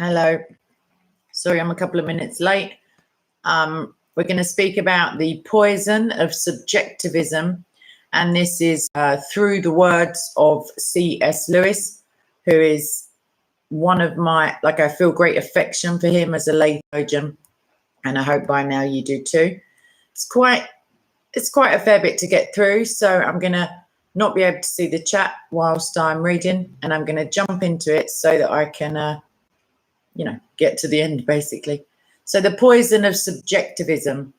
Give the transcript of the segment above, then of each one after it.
Hello. Sorry, I'm a couple of minutes late. We're going to speak about the poison of subjectivism, and this is through the words of C.S. Lewis, who is one of my, I feel great affection for him as a lay theologian, and I hope by now you do too. It's quite a fair bit to get through, so I'm going to not be able to see the chat whilst I'm reading, and I'm going to jump into it so that I can get to the end, basically. So the poison of subjectivism.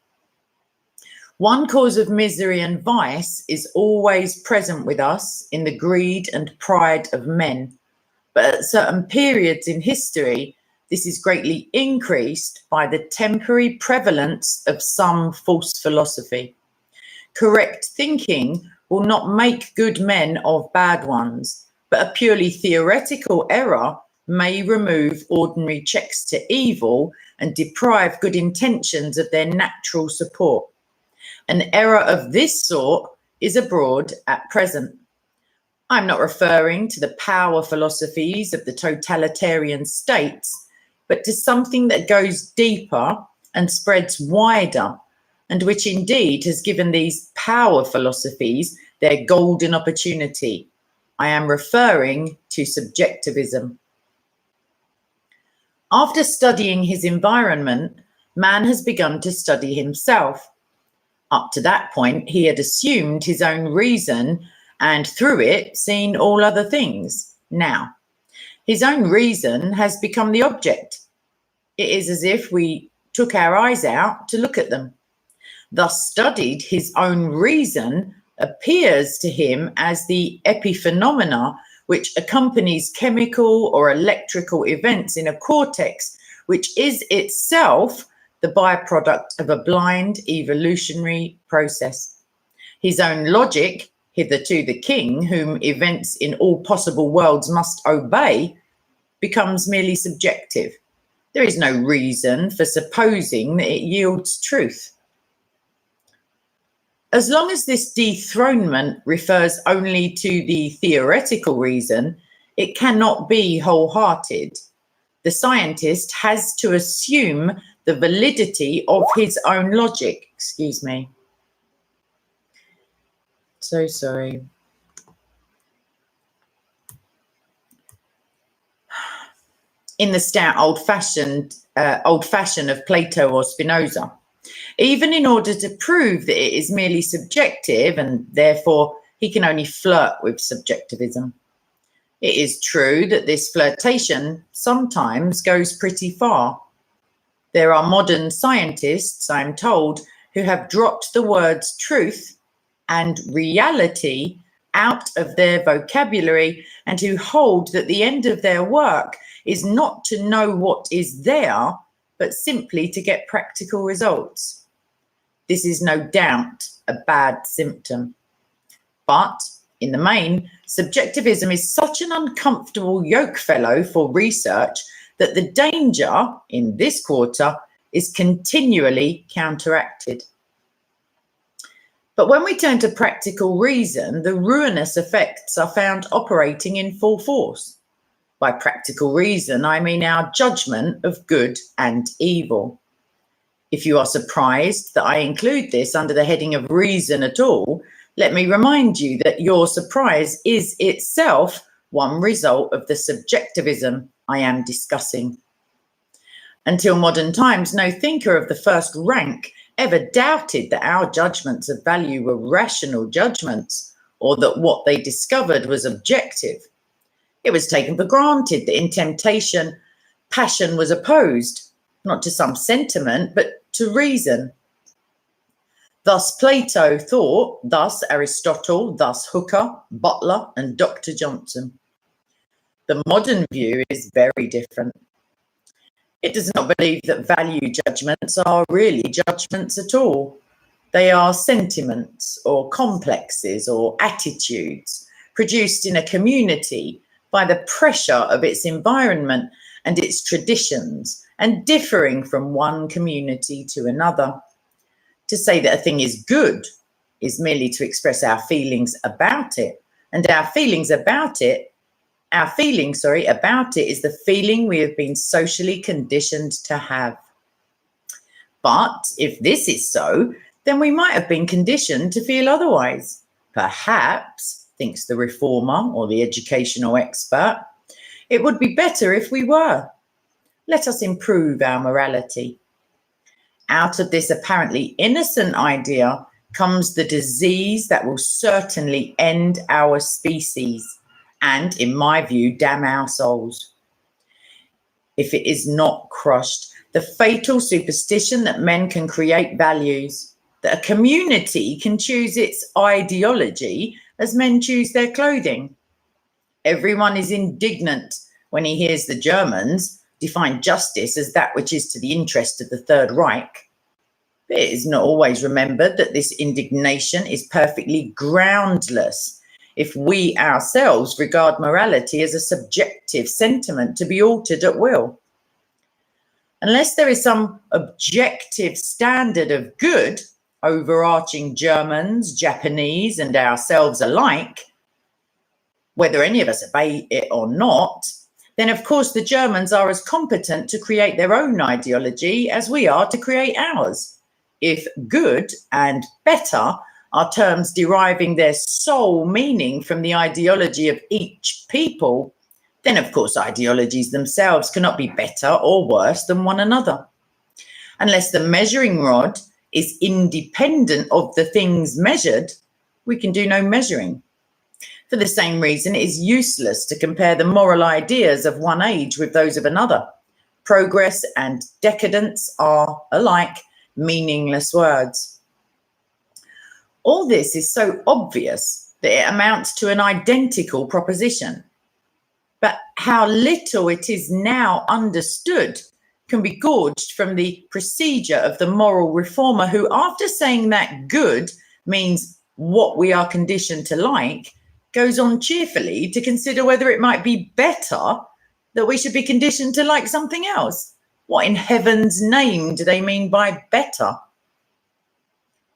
One cause of misery and vice is always present with us in the greed and pride of men. But at certain periods in history, this is greatly increased by the temporary prevalence of some false philosophy. Correct thinking will not make good men of bad ones, but a purely theoretical error may remove ordinary checks to evil and deprive good intentions of their natural support. An error of this sort is abroad at present. I'm not referring to the power philosophies of the totalitarian states, but to something that goes deeper and spreads wider, and which indeed has given these power philosophies their golden opportunity. I am referring to subjectivism. After studying his environment, man has begun to study himself. Up to that point, he had assumed his own reason and through it seen all other things. Now, his own reason has become the object. It is as if we took our eyes out to look at them. Thus studied, his own reason appears to him as the epiphenomena which accompanies chemical or electrical events in a cortex, which is itself the byproduct of a blind evolutionary process. His own logic, hitherto the king, whom events in all possible worlds must obey, becomes merely subjective. There is no reason for supposing that it yields truth. As long as this dethronement refers only to the theoretical reason, it cannot be wholehearted. The scientist has to assume the validity of his own logic. Excuse me. So sorry. In the stout old-fashioned of Plato or Spinoza. Even in order to prove that it is merely subjective and therefore he can only flirt with subjectivism. It is true that this flirtation sometimes goes pretty far. There are modern scientists, I'm told, who have dropped the words truth and reality out of their vocabulary and who hold that the end of their work is not to know what is there, but simply to get practical results. This is no doubt a bad symptom. But in the main, subjectivism is such an uncomfortable yokefellow for research that the danger in this quarter is continually counteracted. But when we turn to practical reason, the ruinous effects are found operating in full force. By practical reason, I mean our judgment of good and evil. If you are surprised that I include this under the heading of reason at all, let me remind you that your surprise is itself one result of the subjectivism I am discussing. Until modern times, no thinker of the first rank ever doubted that our judgments of value were rational judgments, or that what they discovered was objective. It was taken for granted that in temptation, passion was opposed, not to some sentiment, but to reason. Thus Plato thought, thus Aristotle, thus Hooker, Butler, and Dr. Johnson. The modern view is very different. It does not believe that value judgments are really judgments at all. They are sentiments or complexes or attitudes produced in a community by the pressure of its environment and its traditions, and differing from one community to another. To say that a thing is good is merely to express our feelings about it, and our feelings about it Our feeling, about it is the feeling we have been socially conditioned to have. But if this is so, then we might have been conditioned to feel otherwise. Perhaps, thinks the reformer or the educational expert, it would be better if we were. Let us improve our morality. Out of this apparently innocent idea comes the disease that will certainly end our species and, in my view, damn our souls. If it is not crushed, the fatal superstition that men can create values, that a community can choose its ideology as men choose their clothing. Everyone is indignant when he hears the Germans define justice as that which is to the interest of the Third Reich. But it is not always remembered that this indignation is perfectly groundless if we ourselves regard morality as a subjective sentiment to be altered at will. Unless there is some objective standard of good overarching Germans, Japanese, and ourselves alike, whether any of us obey it or not, then of course the Germans are as competent to create their own ideology as we are to create ours. If good and better are terms deriving their sole meaning from the ideology of each people, then of course ideologies themselves cannot be better or worse than one another. Unless the measuring rod is independent of the things measured, we can do no measuring. For the same reason, it is useless to compare the moral ideas of one age with those of another. Progress and decadence are alike meaningless words. All this is so obvious that it amounts to an identical proposition. But how little it is now understood can be gauged from the procedure of the moral reformer who, after saying that good means what we are conditioned to like, goes on cheerfully to consider whether it might be better that we should be conditioned to like something else. What in heaven's name do they mean by better?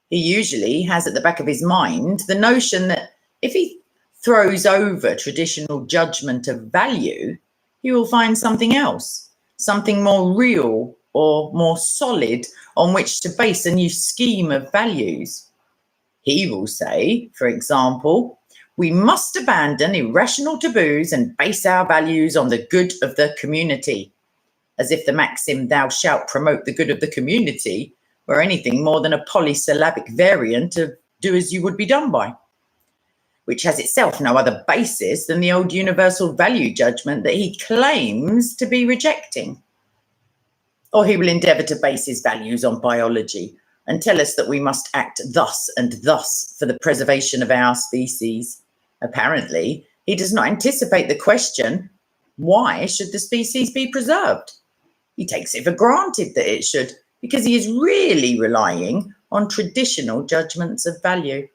He usually has at the back of his mind the notion that if he throws over traditional judgment of value, he will find something else, something more real or more solid on which to base a new scheme of values. He will say, for example, we must abandon irrational taboos and base our values on the good of the community, as if the maxim, thou shalt promote the good of the community, were anything more than a polysyllabic variant of do as you would be done by, which has itself no other basis than the old universal value judgment that he claims to be rejecting. Or he will endeavour to base his values on biology and tell us that we must act thus and thus for the preservation of our species. Apparently, he does not anticipate the question, why should the species be preserved? He takes it for granted that it should, because he is really relying on traditional judgments of value.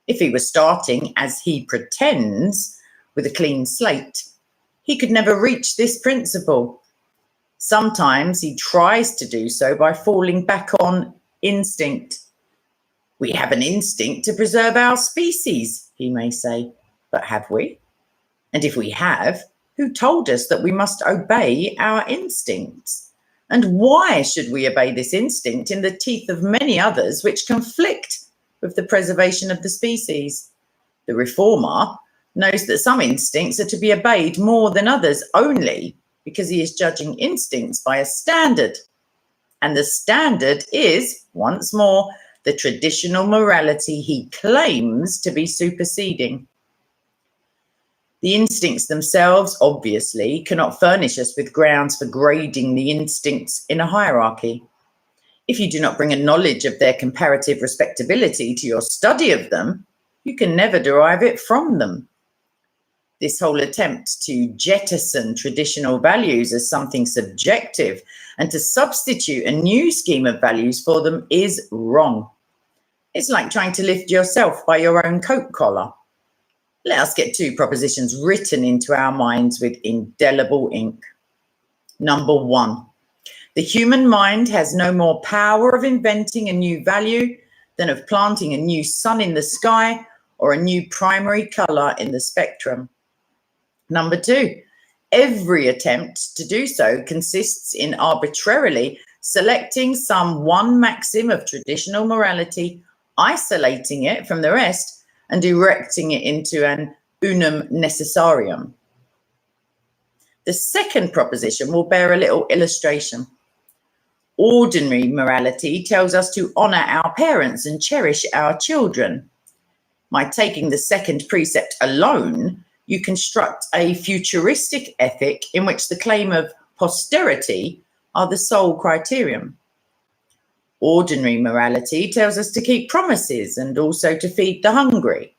If he were starting, as he pretends, with a clean slate, he could never reach this principle. Sometimes he tries to do so by falling back on instinct. We have an instinct to preserve our species, he may say, but have we? And if we have, who told us that we must obey our instincts? And why should we obey this instinct in the teeth of many others which conflict with the preservation of the species? The reformer knows that some instincts are to be obeyed more than others only because he is judging instincts by a standard. And the standard is, once more, the traditional morality he claims to be superseding. The instincts themselves, obviously, cannot furnish us with grounds for grading the instincts in a hierarchy. If you do not bring a knowledge of their comparative respectability to your study of them, you can never derive it from them. This whole attempt to jettison traditional values as something subjective and to substitute a new scheme of values for them is wrong. It's like trying to lift yourself by your own coat collar. Let us get two propositions written into our minds with indelible ink. Number one, the human mind has no more power of inventing a new value than of planting a new sun in the sky or a new primary colour in the spectrum. Number 2, every attempt to do so consists in arbitrarily selecting some one maxim of traditional morality, isolating it from the rest, and erecting it into an unum necessarium. The second proposition will bear a little illustration. Ordinary morality tells us to honour our parents and cherish our children. By taking the second precept alone, you construct a futuristic ethic in which the claim of posterity are the sole criterion. Ordinary morality tells us to keep promises and also to feed the hungry.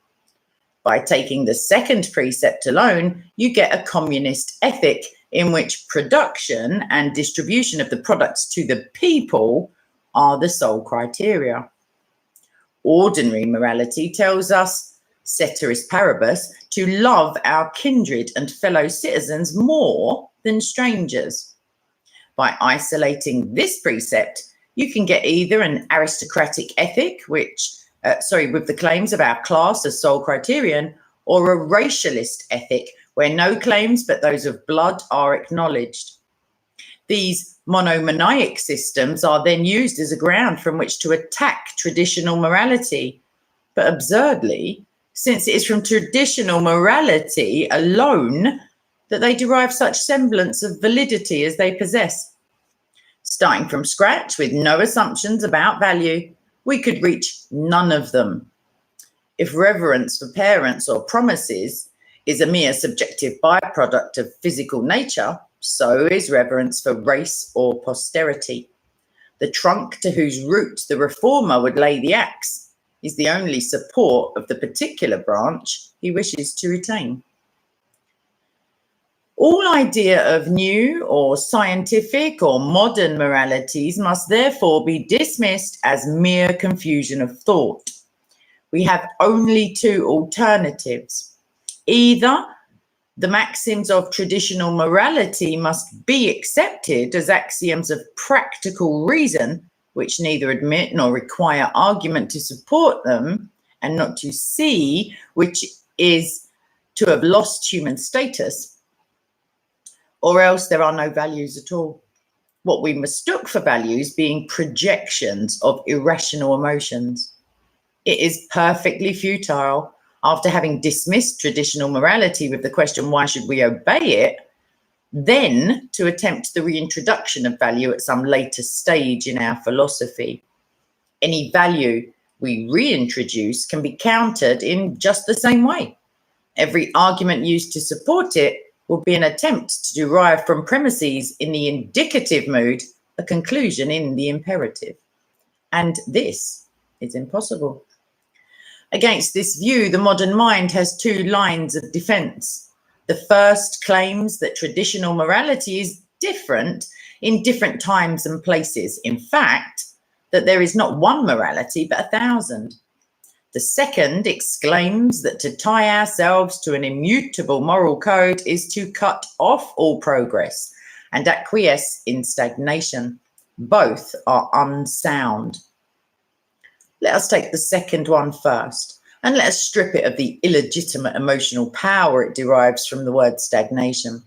By taking the second precept alone, you get a communist ethic in which production and distribution of the products to the people are the sole criteria. Ordinary morality tells us, ceteris paribus, to love our kindred and fellow citizens more than strangers. By isolating this precept, you can get either an aristocratic ethic, with the claims of our class as sole criterion, or a racialist ethic where no claims but those of blood are acknowledged. These monomaniac systems are then used as a ground from which to attack traditional morality. But absurdly, since it is from traditional morality alone that they derive such semblance of validity as they possess. Starting from scratch with no assumptions about value, we could reach none of them. If reverence for parents or promises is a mere subjective byproduct of physical nature, so is reverence for race or posterity. The trunk to whose root the reformer would lay the axe is the only support of the particular branch he wishes to retain. All idea of new or scientific or modern moralities must therefore be dismissed as mere confusion of thought. We have only two alternatives. Either the maxims of traditional morality must be accepted as axioms of practical reason, which neither admit nor require argument to support them, and not to see which is to have lost human status, or else there are no values at all. What we mistook for values being projections of irrational emotions. It is perfectly futile, after having dismissed traditional morality with the question, why should we obey it, then to attempt the reintroduction of value at some later stage in our philosophy. Any value we reintroduce can be countered in just the same way. Every argument used to support it will be an attempt to derive from premises in the indicative mood a conclusion in the imperative. And this is impossible. Against this view, the modern mind has two lines of defense. The first claims that traditional morality is different in different times and places. In fact, that there is not one morality, but 1,000. The second exclaims that to tie ourselves to an immutable moral code is to cut off all progress and acquiesce in stagnation. Both are unsound. Let us take the second one first, and let us strip it of the illegitimate emotional power it derives from the word stagnation,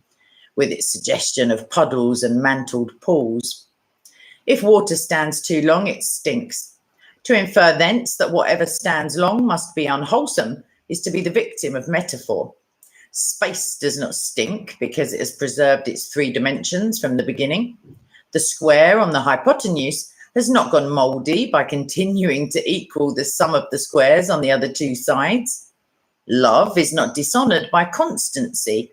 with its suggestion of puddles and mantled pools. If water stands too long, it stinks. To infer thence that whatever stands long must be unwholesome is to be the victim of metaphor. Space does not stink because it has preserved its 3 dimensions from the beginning. The square on the hypotenuse has not gone mouldy by continuing to equal the sum of the squares on the other 2 sides. Love is not dishonoured by constancy.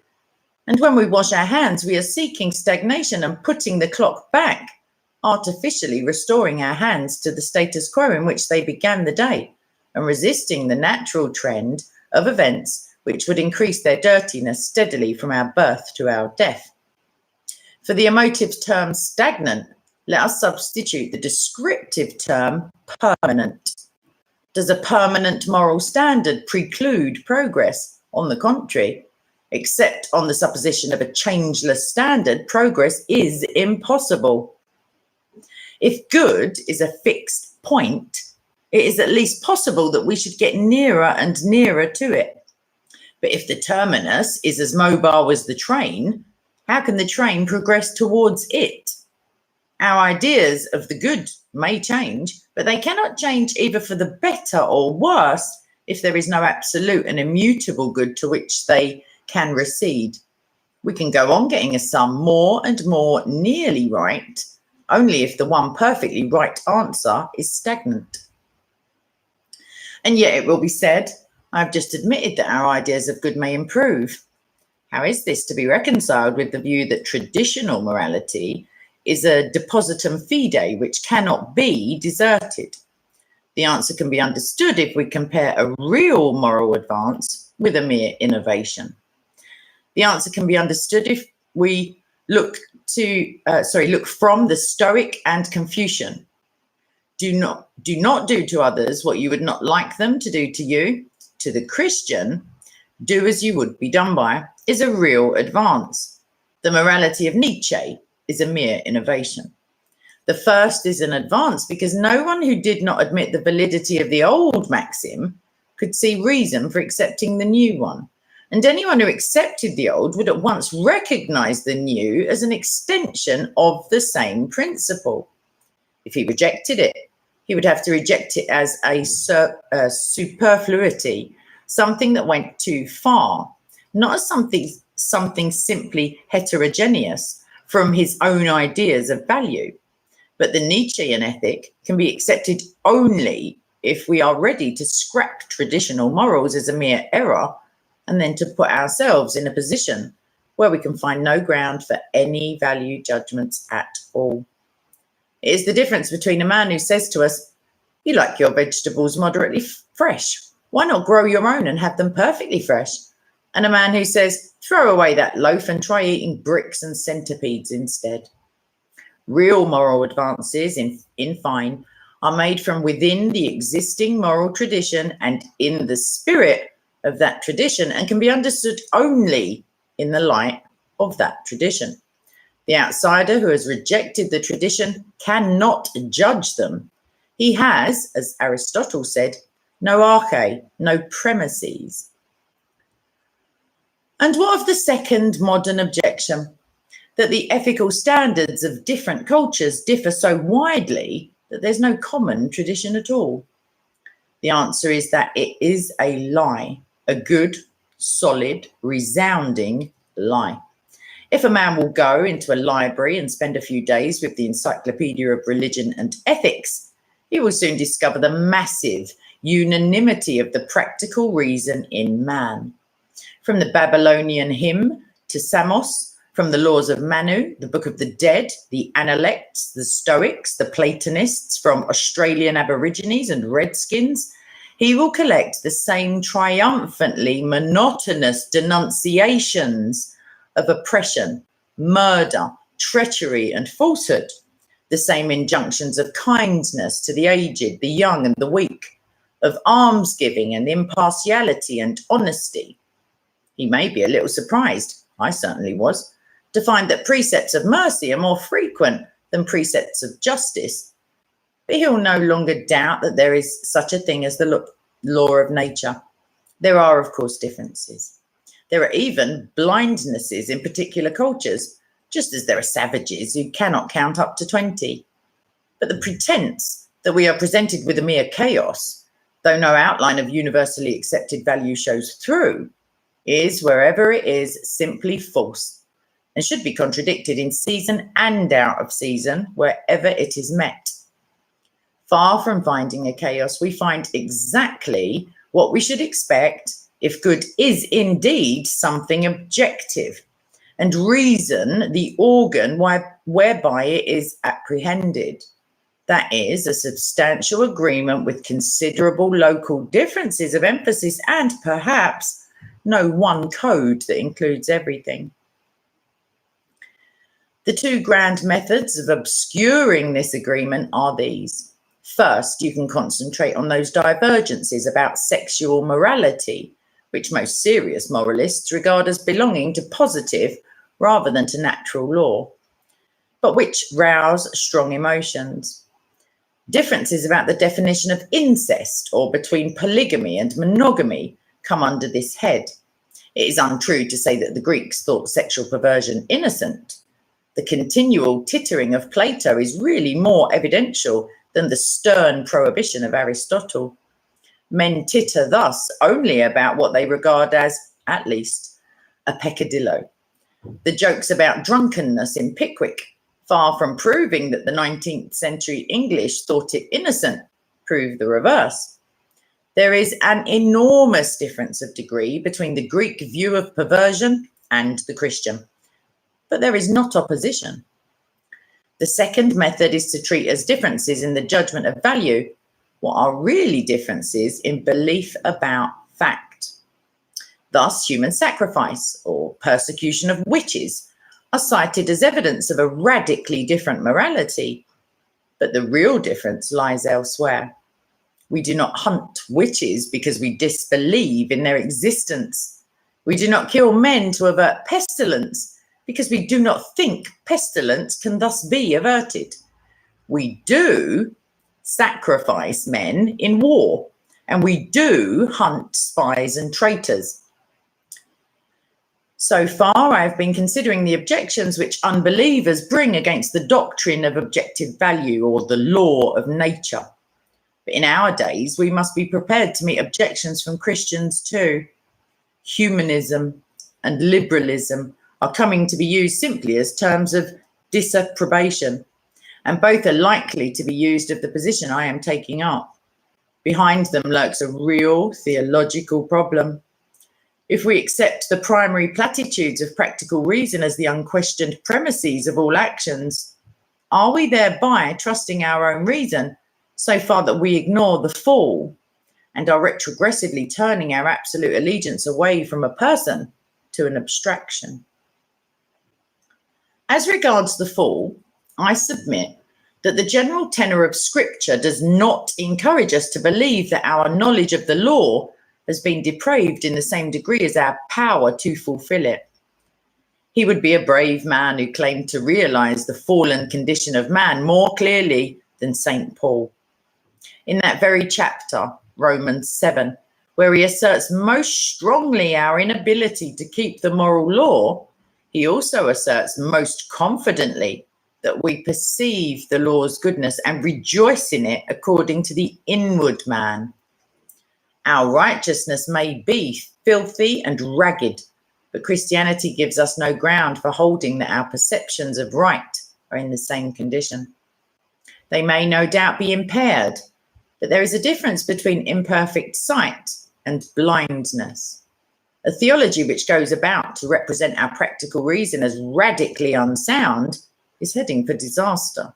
And when we wash our hands, we are seeking stagnation and putting the clock back, artificially restoring our hands to the status quo in which they began the day, and resisting the natural trend of events which would increase their dirtiness steadily from our birth to our death. For the emotive term stagnant, let us substitute the descriptive term permanent. Does a permanent moral standard preclude progress? On the contrary, except on the supposition of a changeless standard, progress is impossible. If good is a fixed point, it is at least possible that we should get nearer and nearer to it. But if the terminus is as mobile as the train, how can the train progress towards it? Our ideas of the good may change, but they cannot change either for the better or worse if there is no absolute and immutable good to which they can recede. We can go on getting a sum more and more nearly right, only if the one perfectly right answer is stagnant. And yet it will be said, I've just admitted that our ideas of good may improve. How is this to be reconciled with the view that traditional morality is a depositum fide which cannot be deserted? The answer can be understood if we compare a real moral advance with a mere innovation. The answer can be understood if we look from the Stoic and Confucian. Do not do to others what you would not like them to do to you. To the Christian, do as you would be done by is a real advance. The morality of Nietzsche is a mere innovation. The first is an advance because no one who did not admit the validity of the old maxim could see reason for accepting the new one. And anyone who accepted the old would at once recognize the new as an extension of the same principle. If he rejected it, he would have to reject it as a superfluity, something that went too far, not as something simply heterogeneous from his own ideas of value. But the Nietzschean ethic can be accepted only if we are ready to scrap traditional morals as a mere error and then to put ourselves in a position where we can find no ground for any value judgments at all. It is the difference between a man who says to us, you like your vegetables moderately fresh. Why not grow your own and have them perfectly fresh? And a man who says, throw away that loaf and try eating bricks and centipedes instead. Real moral advances, in fine, are made from within the existing moral tradition and in the spirit of that tradition and can be understood only in the light of that tradition. The outsider who has rejected the tradition cannot judge them. He has, as Aristotle said, no arche, no premises. And what of the second modern objection? That the ethical standards of different cultures differ so widely that there's no common tradition at all. The answer is that it is a lie, a good, solid, resounding lie. If a man will go into a library and spend a few days with the Encyclopedia of Religion and Ethics, he will soon discover the massive unanimity of the practical reason in man. From the Babylonian hymn to Samos, from the laws of Manu, the Book of the Dead, the Analects, the Stoics, the Platonists, from Australian Aborigines and Redskins, he will collect the same triumphantly monotonous denunciations of oppression, murder, treachery, and falsehood, the same injunctions of kindness to the aged, the young, and the weak, of almsgiving and impartiality and honesty. He may be a little surprised, I certainly was, to find that precepts of mercy are more frequent than precepts of justice. But he'll no longer doubt that there is such a thing as the law of nature. There are, of course, differences. There are even blindnesses in particular cultures, just as there are savages who cannot count up to 20. But the pretense that we are presented with a mere chaos, though no outline of universally accepted value shows through, is, wherever it is, simply false and should be contradicted in season and out of season wherever it is met. Far from finding a chaos, we find exactly what we should expect if good is indeed something objective, and reason the organ whereby it is apprehended. That is, a substantial agreement with considerable local differences of emphasis and perhaps no one code that includes everything. The two grand methods of obscuring this agreement are these. First, you can concentrate on those divergences about sexual morality, which most serious moralists regard as belonging to positive rather than to natural law, but which rouse strong emotions. Differences about the definition of incest or between polygamy and monogamy come under this head. It is untrue to say that the Greeks thought sexual perversion innocent. The continual tittering of Plato is really more evidential than the stern prohibition of Aristotle. Men titter thus only about what they regard as, at least, a peccadillo. The jokes about drunkenness in Pickwick, far from proving that the 19th century English thought it innocent, prove the reverse. There is an enormous difference of degree between the Greek view of perversion and the Christian, but there is not opposition. The second method is to treat as differences in the judgment of value what are really differences in belief about fact. Thus, human sacrifice or persecution of witches are cited as evidence of a radically different morality, but the real difference lies elsewhere. We do not hunt witches because we disbelieve in their existence. We do not kill men to avert pestilence because we do not think pestilence can thus be averted. We do sacrifice men in war, and we do hunt spies and traitors. So far, I have been considering the objections which unbelievers bring against the doctrine of objective value or the law of nature. But in our days, we must be prepared to meet objections from Christians too. Humanism and liberalism are coming to be used simply as terms of disapprobation, and both are likely to be used of the position I am taking up. Behind them lurks a real theological problem. If we accept the primary platitudes of practical reason as the unquestioned premises of all actions, are we thereby trusting our own reason so far that we ignore the fall and are retrogressively turning our absolute allegiance away from a person to an abstraction? As regards the fall, I submit that the general tenor of Scripture does not encourage us to believe that our knowledge of the law has been depraved in the same degree as our power to fulfill it. He would be a brave man who claimed to realize the fallen condition of man more clearly than St. Paul. In that very chapter, Romans 7, where he asserts most strongly our inability to keep the moral law, he also asserts most confidently that we perceive the law's goodness and rejoice in it according to the inward man. Our righteousness may be filthy and ragged, but Christianity gives us no ground for holding that our perceptions of right are in the same condition. They may no doubt be impaired, but there is a difference between imperfect sight and blindness. A theology which goes about to represent our practical reason as radically unsound is heading for disaster.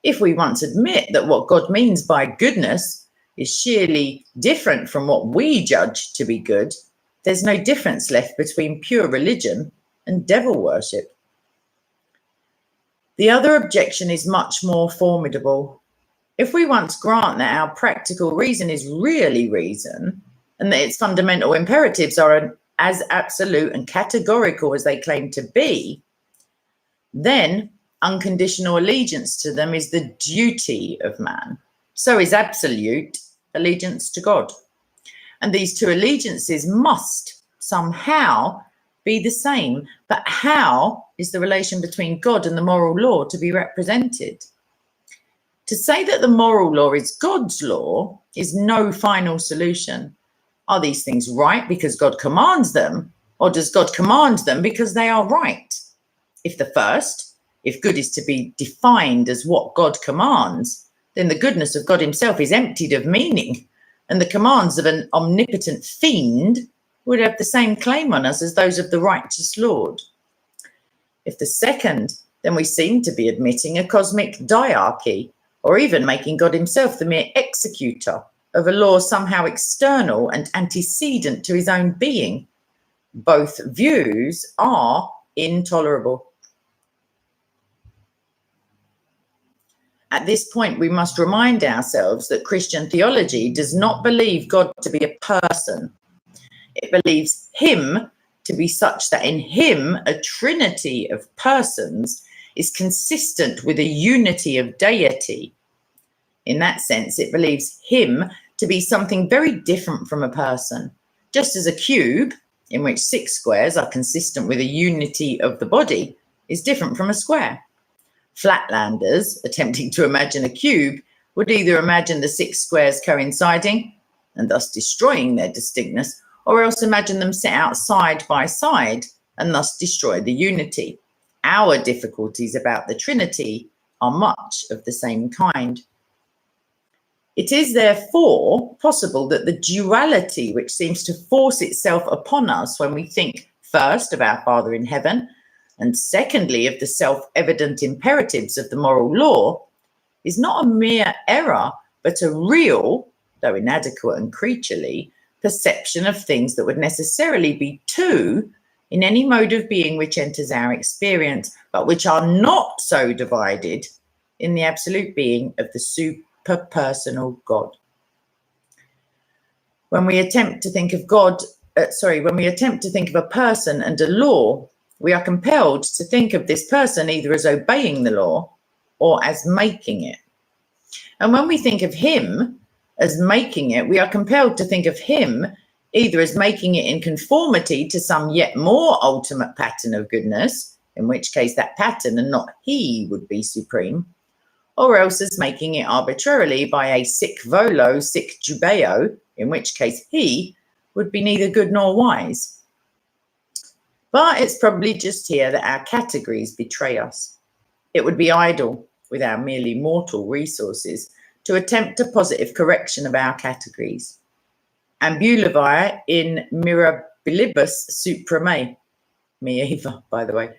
If we once admit that what God means by goodness is sheerly different from what we judge to be good, there's no difference left between pure religion and devil worship. The other objection is much more formidable. If we once grant that our practical reason is really reason, and that its fundamental imperatives are as absolute and categorical as they claim to be, then unconditional allegiance to them is the duty of man. So is absolute allegiance to God. And these two allegiances must somehow be the same. But how is the relation between God and the moral law to be represented? To say that the moral law is God's law is no final solution. Are these things right because God commands them, or does God command them because they are right? If the first, if good is to be defined as what God commands, then the goodness of God himself is emptied of meaning, and the commands of an omnipotent fiend would have the same claim on us as those of the righteous Lord. If the second, then we seem to be admitting a cosmic diarchy, or even making God himself the mere executor of a law somehow external and antecedent to his own being. Both views are intolerable. At this point, we must remind ourselves that Christian theology does not believe God to be a person. It believes him to be such that in him a trinity of persons is consistent with a unity of deity. In that sense, it believes him to be something very different from a person. Just as a cube in which 6 squares are consistent with a unity of the body, is different from a square. Flatlanders, attempting to imagine a cube, would either imagine the 6 squares coinciding and thus destroying their distinctness, or else imagine them set out side by side and thus destroy the unity. Our difficulties about the Trinity are much of the same kind. It is therefore possible that the duality which seems to force itself upon us when we think first of our Father in heaven, and secondly of the self-evident imperatives of the moral law, is not a mere error, but a real, though inadequate and creaturely, perception of things that would necessarily be two in any mode of being which enters our experience, but which are not so divided in the absolute being of the superpersonal God. When we attempt to think of when we attempt to think of a person and a law, we are compelled to think of this person either as obeying the law or as making it. And when we think of him as making it, we are compelled to think of him either as making it in conformity to some yet more ultimate pattern of goodness, in which case that pattern and not he would be supreme, or else as making it arbitrarily by a sic volo, sic jubeo, in which case he would be neither good nor wise. But it's probably just here that our categories betray us. It would be idle, with our merely mortal resources, to attempt a positive correction of our categories. Ambulivire in mirabilibus supra me either, by the way.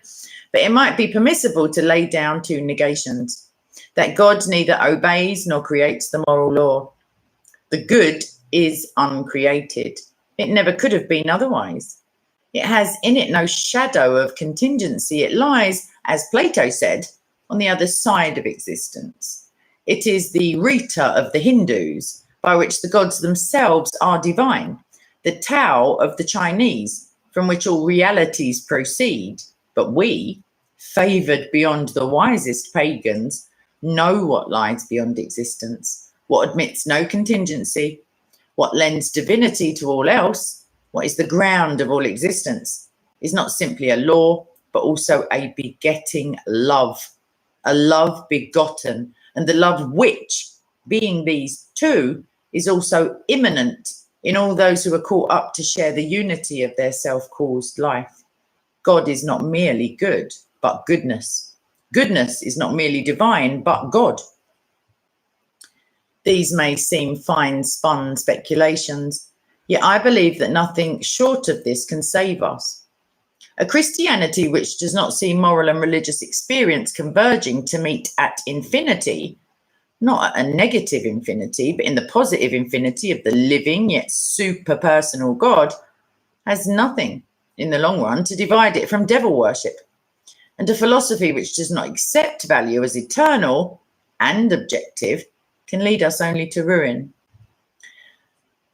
But it might be permissible to lay down 2 negations, that God neither obeys nor creates the moral law. The good is uncreated. It never could have been otherwise. It has in it no shadow of contingency. It lies, as Plato said, on the other side of existence. It is the Rita of the Hindus, by which the gods themselves are divine, the Tao of the Chinese, from which all realities proceed. But we, favoured beyond the wisest pagans, know what lies beyond existence, what admits no contingency, what lends divinity to all else, what is the ground of all existence, is not simply a law, but also a begetting love, a love begotten, and the love which, being these 2, is also immanent in all those who are caught up to share the unity of their self-caused life. God is not merely good, but goodness. Goodness is not merely divine, but God. These may seem fine-spun speculations, yet I believe that nothing short of this can save us. A Christianity which does not see moral and religious experience converging to meet at infinity, not at a negative infinity, but in the positive infinity of the living yet superpersonal God, has nothing in the long run to divide it from devil worship. And a philosophy which does not accept value as eternal and objective can lead us only to ruin.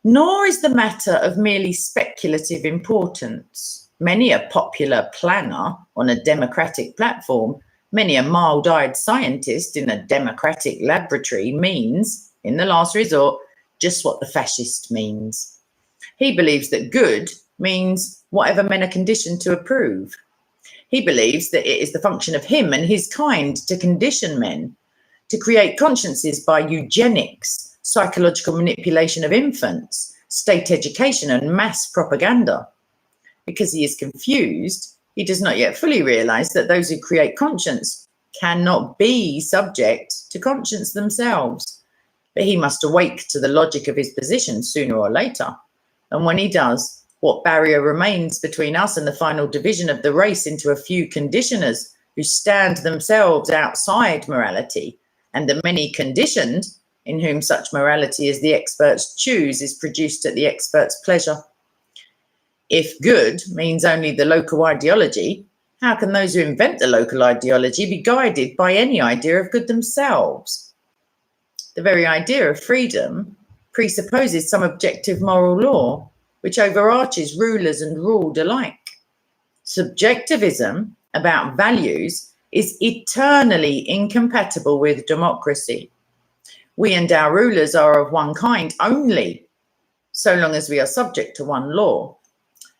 Nor is the matter of merely speculative importance. Many a popular planner on a democratic platform, many a mild-eyed scientist in a democratic laboratory means, in the last resort, just what the fascist means. He believes that good means whatever men are conditioned to approve. He believes that it is the function of him and his kind to condition men, to create consciences by eugenics, psychological manipulation of infants, state education and mass propaganda. Because he is confused, he does not yet fully realise that those who create conscience cannot be subject to conscience themselves. But he must awake to the logic of his position sooner or later. And when he does, what barrier remains between us and the final division of the race into a few conditioners who stand themselves outside morality, and the many conditioned in whom such morality as the experts choose is produced at the experts' pleasure? If good means only the local ideology, how can those who invent the local ideology be guided by any idea of good themselves? The very idea of freedom presupposes some objective moral law, which overarches rulers and ruled alike. Subjectivism about values is eternally incompatible with democracy. We and our rulers are of one kind only, so long as we are subject to one law.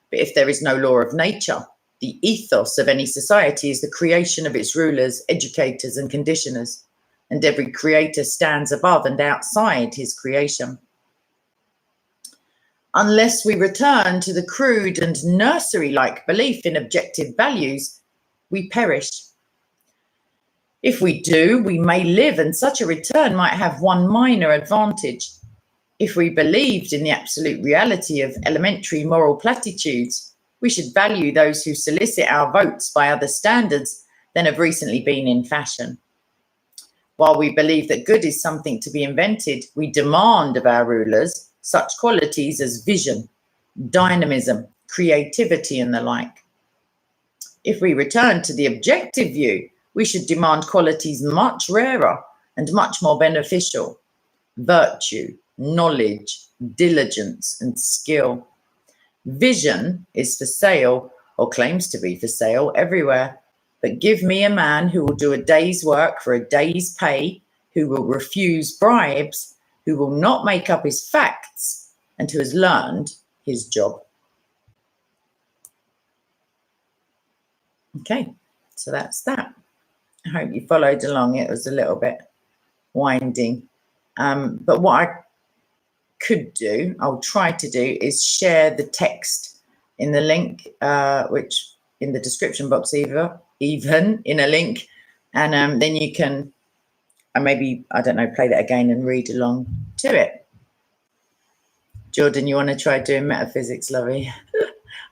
But if there is no law of nature, the ethos of any society is the creation of its rulers, educators, and conditioners, and every creator stands above and outside his creation. Unless we return to the crude and nursery-like belief in objective values, we perish. If we do, we may live, and such a return might have one minor advantage. If we believed in the absolute reality of elementary moral platitudes, we should value those who solicit our votes by other standards than have recently been in fashion. While we believe that good is something to be invented, we demand of our rulers such qualities as vision, dynamism, creativity, and the like. If we return to the objective view, we should demand qualities much rarer and much more beneficial: virtue, knowledge, diligence, and skill. Vision is for sale, or claims to be for sale, everywhere. But give me a man who will do a day's work for a day's pay, who will refuse bribes, who will not make up his facts, and who has learned his job. Okay, so that's that. I hope you followed along. It was a little bit winding. But what I could do, I'll try to do, is share the text in the link, which in the description box even in a link, and then you can maybe, I don't know, play that again and read along to it. Jordan, you want to try doing metaphysics, lovey?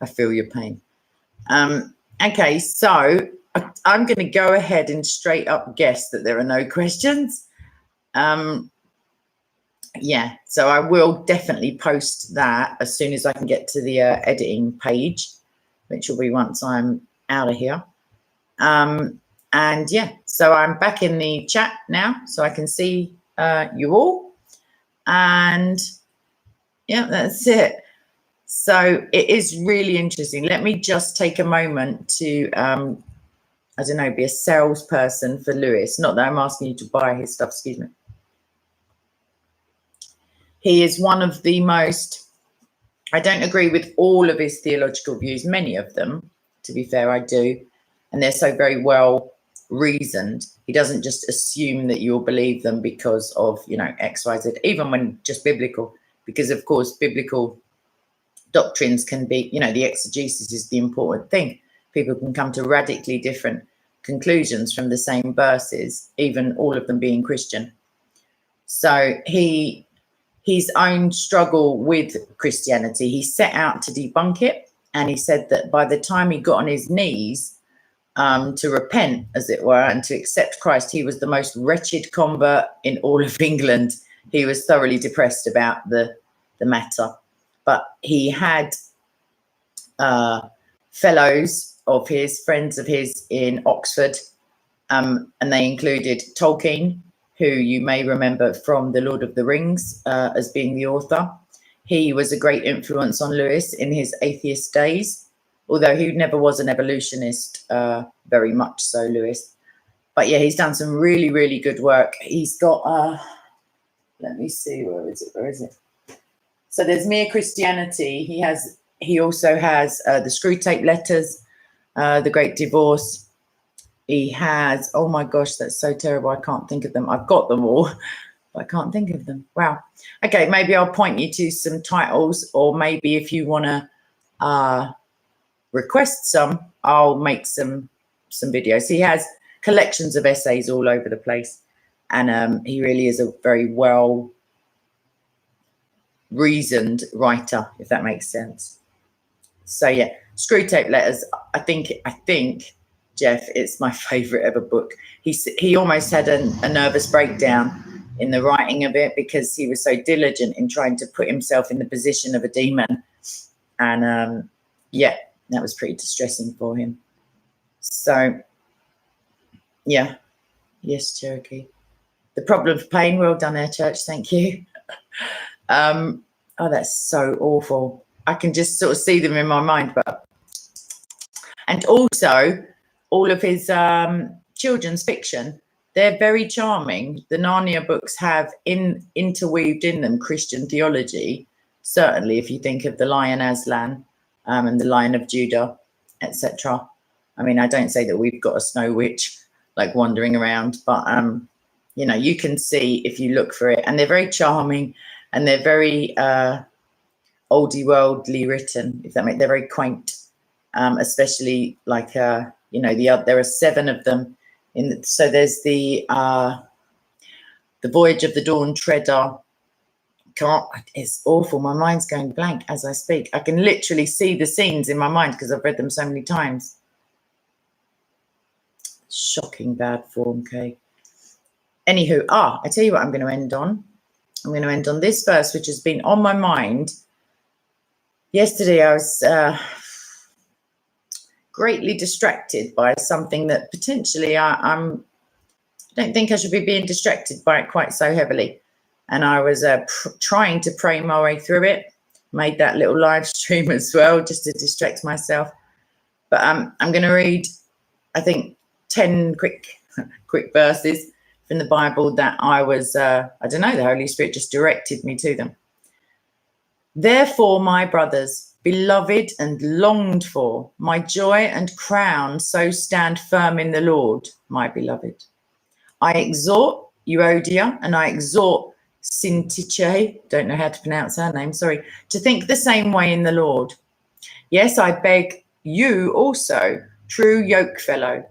I feel your pain. Okay, so I'm going to go ahead and straight up guess that there are no questions. Yeah, so I will definitely post that as soon as I can get to the editing page, which will be once I'm out of here. And yeah, so I'm back in the chat now, so I can see you all. And yeah, that's it. So it is really interesting. Let me just take a moment to, I don't know, be a salesperson for Lewis. Not that I'm asking you to buy his stuff, excuse me. He is one of the most, I don't agree with all of his theological views, many of them, to be fair, I do. And they're so very well reasoned. He doesn't just assume that you'll believe them because of, you know, X, Y, Z, even when just biblical, because of course, biblical doctrines can be, you know, the exegesis is the important thing. People can come to radically different conclusions from the same verses, even all of them being Christian. So his own struggle with Christianity, he set out to debunk it. And he said that by the time he got on his knees to repent, as it were, and to accept Christ, he was the most wretched convert in all of England. He was thoroughly depressed about the matter. But he had fellows of his, friends of his in Oxford, and they included Tolkien, who you may remember from The Lord of the Rings as being the author. He was a great influence on Lewis in his atheist days, although he never was an evolutionist, very much so, Lewis. But yeah, he's done some really, really good work. He's got, let me see, where is it? So there's Mere Christianity. He also has the Screwtape Letters, The Great Divorce. He has, oh my gosh, that's so terrible. I can't think of them. I've got them all, but I can't think of them. Wow. Okay, maybe I'll point you to some titles, or maybe if you want to request some, I'll make some videos. He has collections of essays all over the place, and he really is a very well reasoned writer, if that makes sense. So yeah, Screwtape Letters, I think Jeff, it's my favorite ever book. He almost had a nervous breakdown in the writing of it because he was so diligent in trying to put himself in the position of a demon, and yeah, that was pretty distressing for him. So yeah, yes, Cherokee. The Problem of Pain, well done there, Church, thank you. Oh, that's so awful. I can just sort of see them in my mind. And also all of his children's fiction, they're very charming. The Narnia books have interweaved in them Christian theology, certainly if you think of The Lion Aslan, and the Lion of Judah, etc. I mean, I don't say that we've got a snow witch like wandering around, but you know, you can see if you look for it, and they're very charming, and they're very oldie worldly written. If that makes, they're very quaint, especially like you know, there are 7 of them. So there's the Voyage of the Dawn Treader. It's awful. My mind's going blank as I speak. I can literally see the scenes in my mind because I've read them so many times. Shocking bad form, Kay. Anywho, I tell you what I'm going to end on. I'm going to end on this verse, which has been on my mind. Yesterday, I was greatly distracted by something that potentially I don't think I should be being distracted by it quite so heavily. And I was trying to pray my way through it. Made that little live stream as well, just to distract myself. But I'm going to read, I think, 10 quick verses from the Bible that I was, I don't know, the Holy Spirit just directed me to them. Therefore, my brothers, beloved and longed for, my joy and crown, so stand firm in the Lord, my beloved. I exhort Euodia and I exhort Syntyche, don't know how to pronounce her name, sorry, to think the same way in the Lord. Yes, I beg you also, true yokefellow,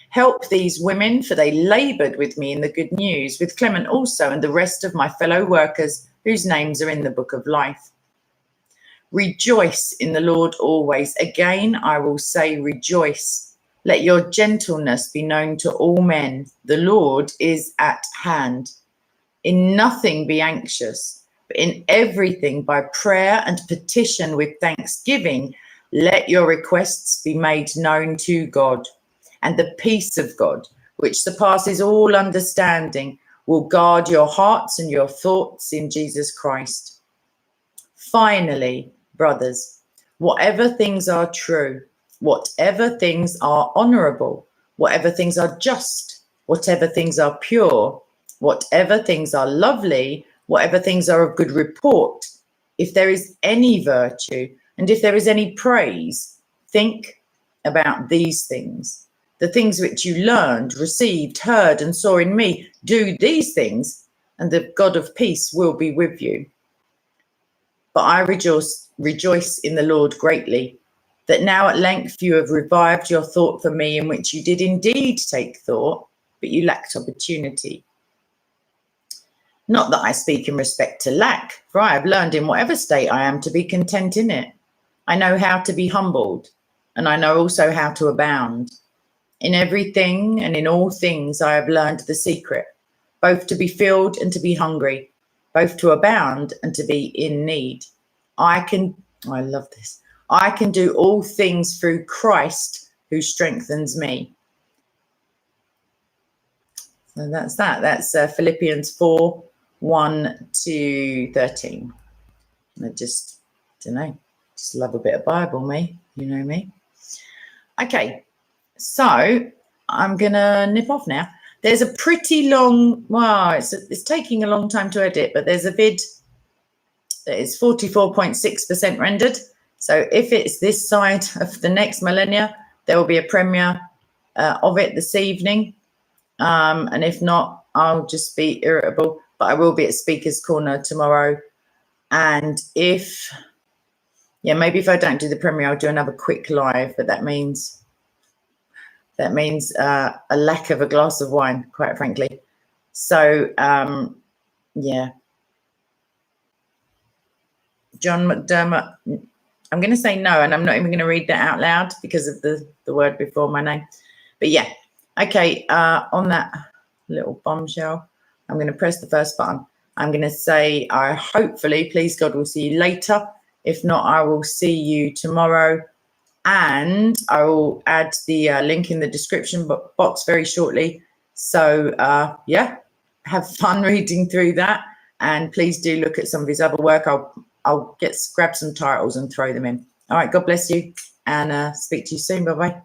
help these women, for they laboured with me in the good news, with Clement also and the rest of my fellow workers whose names are in the book of life. Rejoice in the Lord always. Again, I will say rejoice. Let your gentleness be known to all men. The Lord is at hand. In nothing be anxious, but in everything by prayer and petition with thanksgiving, let your requests be made known to God. And the peace of God, which surpasses all understanding, will guard your hearts and your thoughts in Jesus Christ. Finally, brothers, whatever things are true, whatever things are honourable, whatever things are just, whatever things are pure, whatever things are lovely, whatever things are of good report, if there is any virtue and if there is any praise, think about these things. The things which you learned, received, heard, and saw in me, do these things, and the God of peace will be with you. But I rejoice in the Lord greatly, that now at length you have revived your thought for me, in which you did indeed take thought, but you lacked opportunity. Not that I speak in respect to lack, for I have learned in whatever state I am to be content in it. I know how to be humbled, and I know also how to abound. In everything and in all things I have learned the secret, both to be filled and to be hungry, both to abound and to be in need. I love this. I can do all things through Christ who strengthens me. So that's that. That's Philippians 4, 1 to 13. I just don't know. Just love a bit of Bible, me. You know me. Okay. So I'm going to nip off now. There's a pretty long, it's taking a long time to edit, but there's a vid that is 44.6% rendered. So if it's this side of the next millennia, there will be a premiere of it this evening. And if not, I'll just be irritable, but I will be at Speaker's Corner tomorrow. And maybe if I don't do the premiere, I'll do another quick live, but that means a lack of a glass of wine, quite frankly. So, John McDermott, I'm going to say no, and I'm not even going to read that out loud because of the word before my name. But yeah, okay, on that little bombshell, I'm going to press the first button. I'm going to say, hopefully, please God, we'll see you later. If not, I will see you tomorrow. And I will add the link in the description box very shortly. So, have fun reading through that. And please do look at some of his other work. I'll grab some titles and throw them in. All right, God bless you. And speak to you soon. Bye-bye.